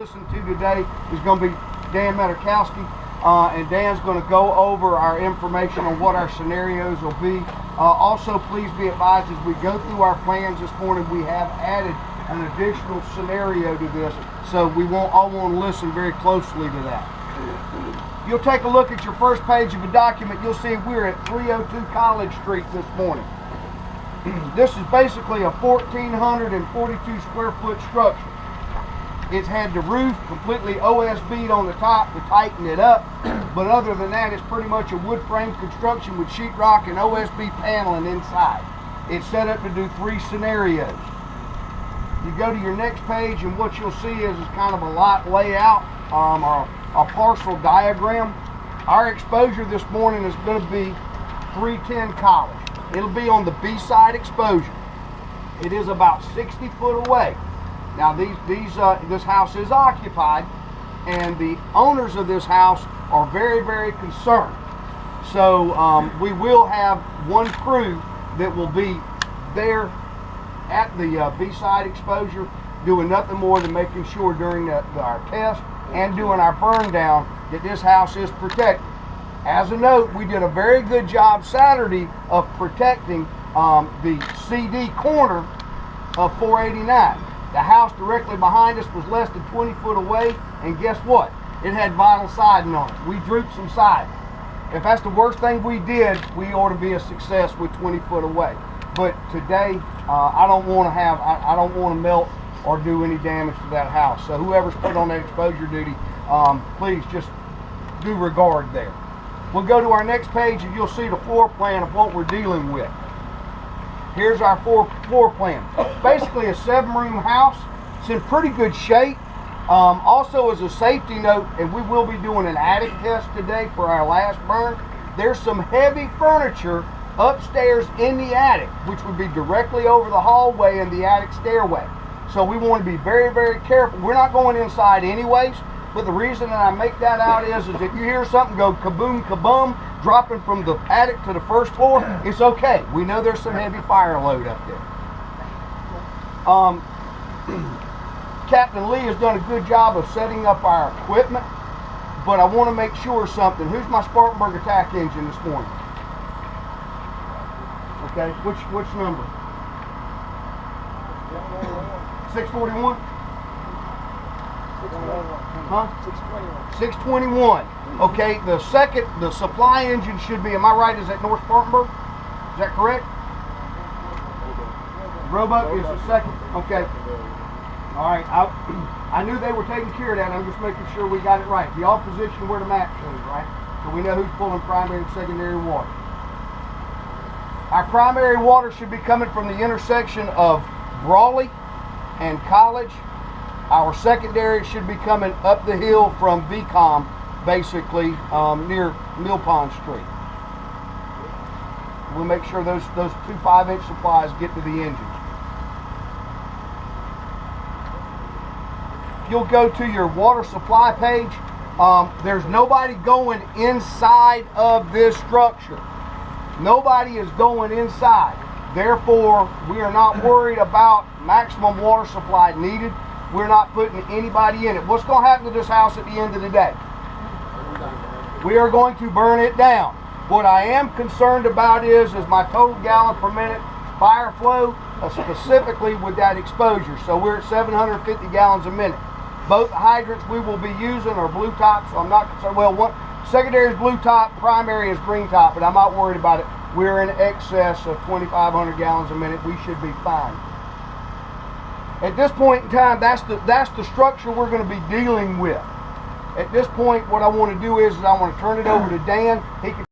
Listen to today is going to be Dan Metakowski, and Dan's going to go over our information on what our scenarios will be. Also, please be advised as we go through our plans this morning, we have added an additional scenario to this, so we all want to listen very closely to that. You'll take a look at your first page of the document. You'll see we're at 302 College Street this morning. This is basically a 1,442 square foot structure. It's had the roof completely OSB'd on the top to tighten it up, but other than that, it's pretty much a wood frame construction with sheetrock and OSB paneling inside. It's set up to do 3 scenarios. You go to your next page, and what you'll see is kind of a lot layout, or a parcel diagram. Our exposure this morning is going to be 310 College. It'll be on the B-side exposure. It is about 60 foot away. Now this house is occupied, and the owners of this house are very, very concerned. So we will have one crew that will be there at the B-side exposure, doing nothing more than making sure during our test and doing our burn down that this house is protected. As a note, we did a very good job Saturday of protecting the CD corner of 489. The house directly behind us was less than 20 foot away, and guess what? It had vinyl siding on it. We drooped some siding. If that's the worst thing we did, we ought to be a success with 20 foot away. But today, I don't want to melt or do any damage to that house. So whoever's put on that exposure duty, please just do regard there. We'll go to our next page, and you'll see the floor plan of what we're dealing with. Here's our floor plan. Basically a 7-room house. It's in pretty good shape. Also, as a safety note, and we will be doing an attic test today for our last burn, there's some heavy furniture upstairs in the attic, which would be directly over the hallway and the attic stairway. So we want to be very, very careful. We're not going inside anyways, but the reason that I make that out is if you hear something go kaboom, kaboom, dropping from the attic to the first floor, it's okay. We know there's some heavy fire load up there. Captain Lee has done a good job of setting up our equipment, but I want to make sure something. Who's my Spartanburg attack engine this morning? Okay, which number? 641? Huh? 621. Okay, the supply engine should be, am I right, is at North Spartanburg? Is that correct? Roebuck is the second. Okay. All right. I knew they were taking care of that. I'm just making sure we got it right. The all position where the map shows, right? So we know who's pulling primary and secondary water. Our primary water should be coming from the intersection of Brawley and College. Our secondary should be coming up the hill from VCOM, basically near Mill Pond Street. We'll make sure those 2 5-inch supplies get to the engines. You'll go to your water supply page. There's nobody going inside of this structure. Nobody is going inside. Therefore, we are not worried about maximum water supply needed. We're not putting anybody in it. What's going to happen to this house at the end of the day? We are going to burn it down. What I am concerned about is my total gallon per minute fire flow, specifically with that exposure. So we're at 750 gallons a minute. Both hydrants we will be using are blue top, so I'm not concerned. Well, secondary is blue top, primary is green top, but I'm not worried about it. We're in excess of 2,500 gallons a minute. We should be fine. At this point in time, that's the structure we're going to be dealing with. At this point, what I want to do is I want to turn it over to Dan. He can